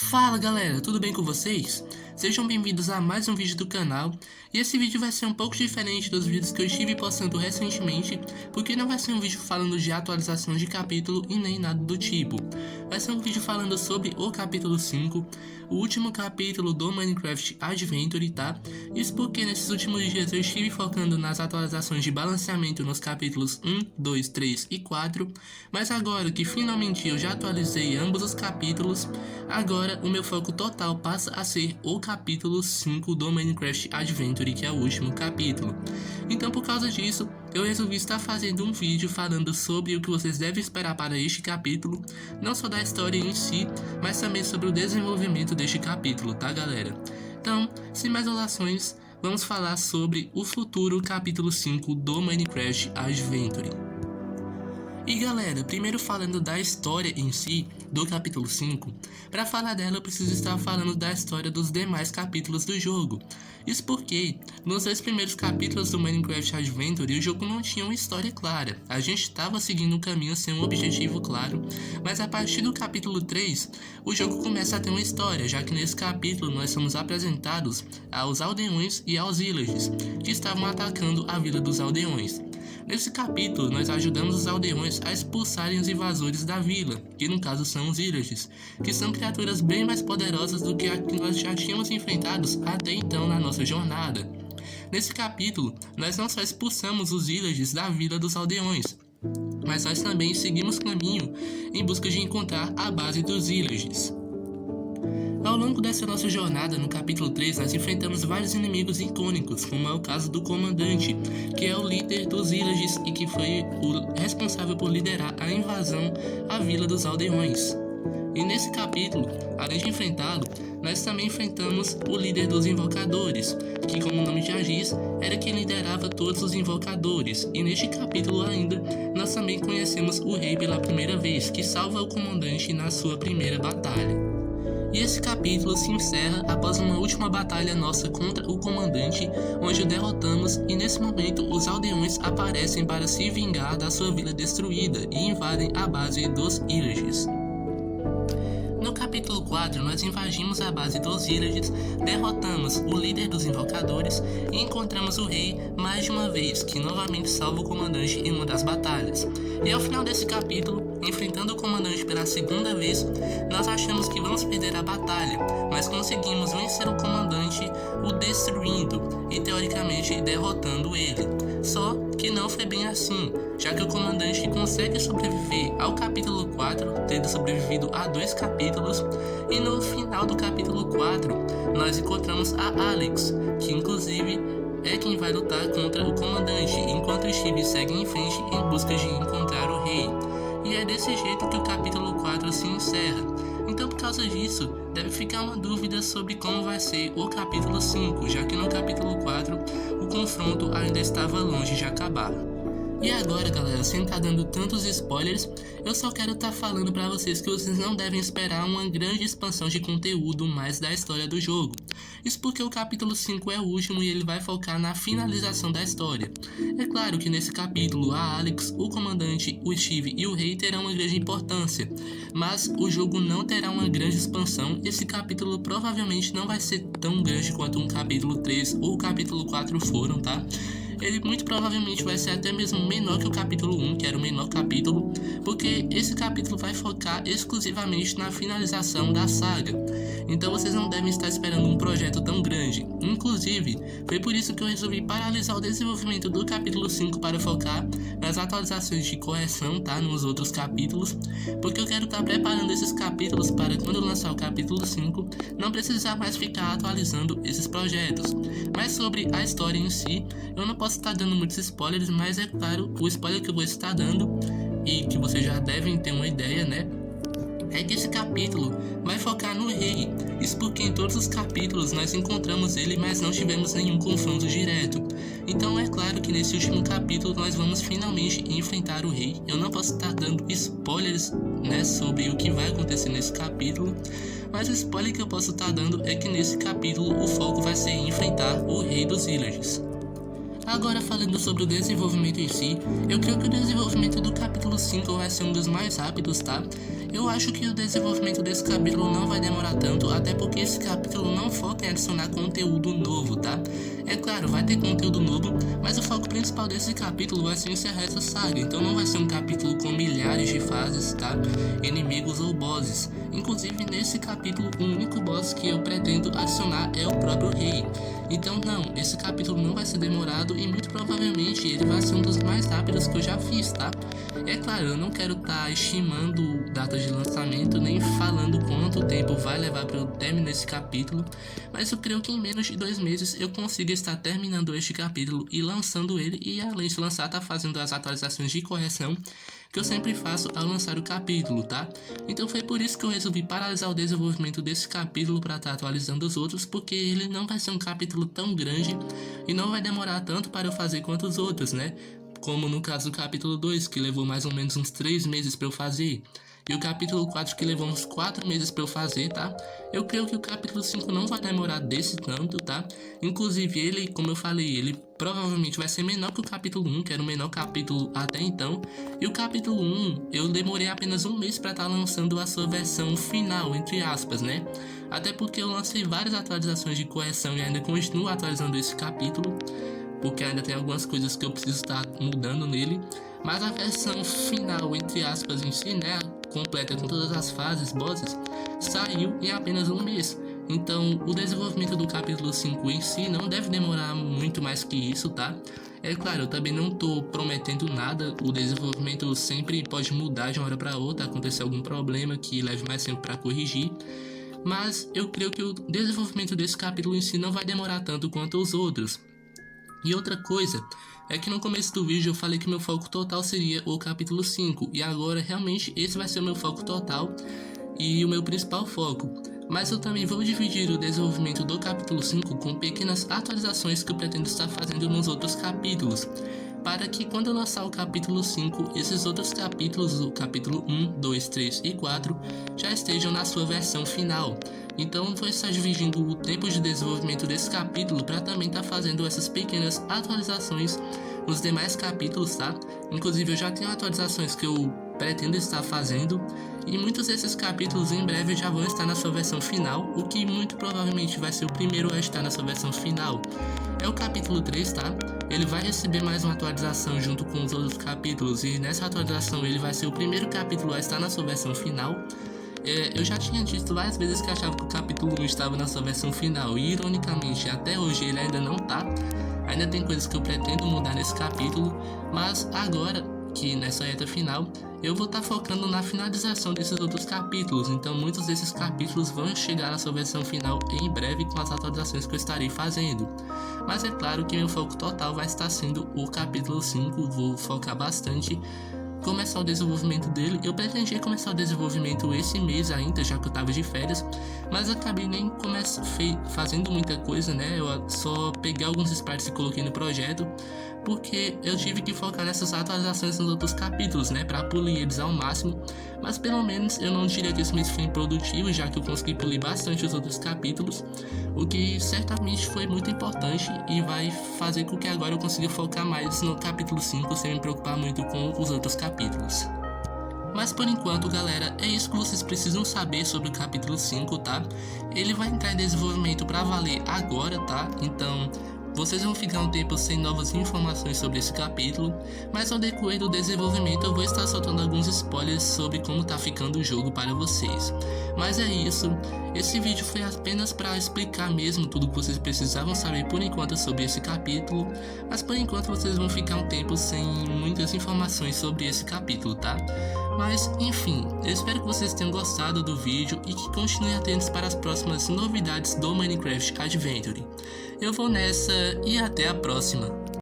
Fala galera, tudo bem com vocês? Sejam bem-vindos a mais um vídeo do canal. E esse vídeo vai ser um pouco diferente dos vídeos que eu estive postando recentemente, porque não vai ser um vídeo falando de atualização de capítulo e nem nada do tipo. Vai ser um vídeo falando sobre o capítulo 5, o último capítulo do Minecraft Adventure, tá? Isso porque nesses últimos dias eu estive focando nas atualizações de balanceamento nos capítulos 1, 2, 3 e 4, mas agora que finalmente eu já atualizei ambos os capítulos, agora o meu foco total passa a ser o capítulo 5 do Minecraft Adventure, que é o último capítulo. Então, por causa disso, eu resolvi estar fazendo um vídeo falando sobre o que vocês devem esperar para este capítulo, não só da história em si, mas também sobre o desenvolvimento deste capítulo, tá galera? Então, sem mais enrolações, vamos falar sobre o futuro capítulo 5 do Minecraft Adventure. E galera, primeiro falando da história em si, do capítulo 5, para falar dela eu preciso estar falando da história dos demais capítulos do jogo. Isso porque, nos 2 primeiros capítulos do Minecraft Adventure, o jogo não tinha uma história clara. A gente estava seguindo um caminho sem um objetivo claro, mas a partir do capítulo 3, o jogo começa a ter uma história, já que nesse capítulo nós somos apresentados aos aldeões e aos villagers, que estavam atacando a vila dos aldeões. Nesse capítulo, nós ajudamos os aldeões a expulsarem os invasores da vila, que no caso são os villagers, que são criaturas bem mais poderosas do que a que nós já tínhamos enfrentados até então na nossa jornada. Nesse capítulo, nós não só expulsamos os villagers da vila dos aldeões, mas nós também seguimos caminho em busca de encontrar a base dos villagers. Ao longo dessa nossa jornada, no capítulo 3, nós enfrentamos vários inimigos icônicos, como é o caso do Comandante, que é o líder dos villagers e que foi o responsável por liderar a invasão à Vila dos Aldeões. E nesse capítulo, além de enfrentá-lo, nós também enfrentamos o líder dos Invocadores, que como o nome já diz, era quem liderava todos os Invocadores. E neste capítulo ainda, nós também conhecemos o Rei pela primeira vez, que salva o Comandante na sua primeira batalha. E esse capítulo se encerra após uma última batalha nossa contra o Comandante, onde o derrotamos e nesse momento os aldeões aparecem para se vingar da sua vila destruída e invadem a base dos villagers. No capítulo 4, nós invadimos a base dos villagers, derrotamos o líder dos invocadores e encontramos o rei mais de uma vez, que novamente salva o comandante em uma das batalhas. E ao final desse capítulo, enfrentando o comandante pela segunda vez, nós achamos que vamos perder a batalha, mas conseguimos vencer o comandante, o destruindo e teoricamente derrotando ele. Só que não foi bem assim, já que o comandante consegue sobreviver ao capítulo 4, tendo sobrevivido a 2 capítulos, e no final do capítulo 4 nós encontramos a Alex, que inclusive é quem vai lutar contra o comandante, enquanto o Steve segue em frente em busca de encontrar o rei. E é desse jeito que o capítulo 4 se encerra. Então, por causa disso, deve ficar uma dúvida sobre como vai ser o capítulo 5, já que no capítulo 4 o confronto ainda estava longe de acabar. E agora galera, sem estar dando tantos spoilers, eu só quero estar falando pra vocês que vocês não devem esperar uma grande expansão de conteúdo mais da história do jogo. Isso porque o capítulo 5 é o último e ele vai focar na finalização da história. É claro que nesse capítulo a Alex, o comandante, o Steve e o rei terão uma grande importância, mas o jogo não terá uma grande expansão e esse capítulo provavelmente não vai ser tão grande quanto um capítulo 3 ou o capítulo 4 foram, tá? Ele muito provavelmente vai ser até mesmo menor que o capítulo 1, que era o menor capítulo, porque esse capítulo vai focar exclusivamente na finalização da saga. Então vocês não devem estar esperando um projeto tão grande. Inclusive, foi por isso que eu resolvi paralisar o desenvolvimento do capítulo 5 para focar nas atualizações de correção, tá? Nos outros capítulos, porque eu quero estar preparando esses capítulos para quando lançar o capítulo 5, não precisar mais ficar atualizando esses projetos. Mas sobre a história em si, eu não posso estar dando muitos spoilers, mas é claro, o spoiler que eu vou estar dando, e que vocês já devem ter uma ideia, né? É que esse capítulo vai focar no rei. Isso porque em todos os capítulos nós encontramos ele, mas não tivemos nenhum confronto direto. Então é claro que nesse último capítulo nós vamos finalmente enfrentar o rei. Eu não posso estar dando spoilers, né, sobre o que vai acontecer nesse capítulo, mas o spoiler que eu posso estar dando é que nesse capítulo o foco vai ser em enfrentar o rei dos villagers. Agora falando sobre o desenvolvimento em si, eu creio que o desenvolvimento do capítulo 5 vai ser um dos mais rápidos, tá? Eu acho que o desenvolvimento desse capítulo não vai demorar tanto, até porque esse capítulo não foca em adicionar conteúdo novo, tá? É claro, vai ter conteúdo novo, mas o foco principal desse capítulo vai ser encerrar essa saga, então não vai ser um capítulo com milhares de fases, tá? Inimigos ou bosses. Inclusive nesse capítulo, o único boss que eu pretendo adicionar é o próprio rei. Então não, esse capítulo não vai ser demorado e muito provavelmente ele vai ser um dos mais rápidos que eu já fiz, tá? É claro, eu não quero estar estimando datas de lançamento, nem falando quanto tempo vai levar para eu terminar esse capítulo, mas eu creio que em menos de 2 meses eu consiga estar terminando este capítulo e lançando ele, e além de lançar, tá fazendo as atualizações de correção que eu sempre faço ao lançar o capítulo, tá? Então foi por isso que eu resolvi paralisar o desenvolvimento desse capítulo para estar atualizando os outros, porque ele não vai ser um capítulo tão grande e não vai demorar tanto para eu fazer quanto os outros, né? Como no caso do capítulo 2, que levou mais ou menos uns 3 meses para eu fazer, e o capítulo 4 que levou uns 4 meses para eu fazer, tá? Eu creio que o capítulo 5 não vai demorar desse tanto, tá? Inclusive ele, como eu falei, ele provavelmente vai ser menor que o capítulo 1, que era o menor capítulo até então. E o capítulo 1, eu demorei apenas 1 mês para estar lançando a sua versão final, entre aspas, né? Até porque eu lancei várias atualizações de correção e ainda continuo atualizando esse capítulo, porque ainda tem algumas coisas que eu preciso estar mudando nele. Mas a versão final, entre aspas, em si, né, completa com todas as fases, bosses, saiu em apenas 1 mês. Então o desenvolvimento do capítulo 5 em si não deve demorar muito mais que isso, tá? É claro, eu também não tô prometendo nada, o desenvolvimento sempre pode mudar de uma hora para outra, acontecer algum problema que leve mais tempo para corrigir. Mas eu creio que o desenvolvimento desse capítulo em si não vai demorar tanto quanto os outros. E outra coisa é que no começo do vídeo eu falei que meu foco total seria o capítulo 5, e agora realmente esse vai ser o meu foco total e o meu principal foco. Mas eu também vou dividir o desenvolvimento do capítulo 5 com pequenas atualizações que eu pretendo estar fazendo nos outros capítulos, para que quando eu lançar o capítulo 5, esses outros capítulos, o capítulo 1, 2, 3 e 4, já estejam na sua versão final. Então vou estar dividindo o tempo de desenvolvimento desse capítulo para também estar fazendo essas pequenas atualizações nos demais capítulos, tá? Inclusive eu já tenho atualizações que eu pretendo estar fazendo, e muitos desses capítulos em breve já vão estar na sua versão final, o que muito provavelmente vai ser o primeiro a estar na sua versão final. É o capítulo 3, tá? Ele vai receber mais uma atualização junto com os outros capítulos, e nessa atualização ele vai ser o primeiro capítulo a estar na sua versão final. Eu já tinha dito várias vezes que achava que o capítulo 1 estava na sua versão final, e ironicamente até hoje ele ainda não tá. Ainda tem coisas que eu pretendo mudar nesse capítulo, mas agora que nessa reta final eu vou estar focando na finalização desses outros capítulos, então muitos desses capítulos vão chegar à sua versão final em breve com as atualizações que eu estarei fazendo. Mas é claro que meu foco total vai estar sendo o capítulo 5, vou focar bastante, começar o desenvolvimento dele. Eu pretendia começar o desenvolvimento esse mês ainda, já que eu tava de férias, mas acabei nem fazendo muita coisa, né? Eu só peguei alguns sprites e coloquei no projeto, porque eu tive que focar nessas atualizações nos outros capítulos, né, para polir eles ao máximo. Mas pelo menos eu não diria que esse mês foi improdutivo, já que eu consegui polir bastante os outros capítulos, o que certamente foi muito importante e vai fazer com que agora eu consiga focar mais no capítulo 5 sem me preocupar muito com os outros capítulos. Mas por enquanto, galera, é isso que vocês precisam saber sobre o capítulo 5, tá? Ele vai entrar em desenvolvimento para valer agora, tá? Então vocês vão ficar um tempo sem novas informações sobre esse capítulo, mas ao decorrer do desenvolvimento eu vou estar soltando alguns spoilers sobre como tá ficando o jogo para vocês. Mas é isso, esse vídeo foi apenas para explicar mesmo tudo que vocês precisavam saber por enquanto sobre esse capítulo, mas por enquanto vocês vão ficar um tempo sem muitas informações sobre esse capítulo, tá? Mas enfim, eu espero que vocês tenham gostado do vídeo e que continuem atentos para as próximas novidades do Minecraft Adventure. Eu vou nessa e até a próxima.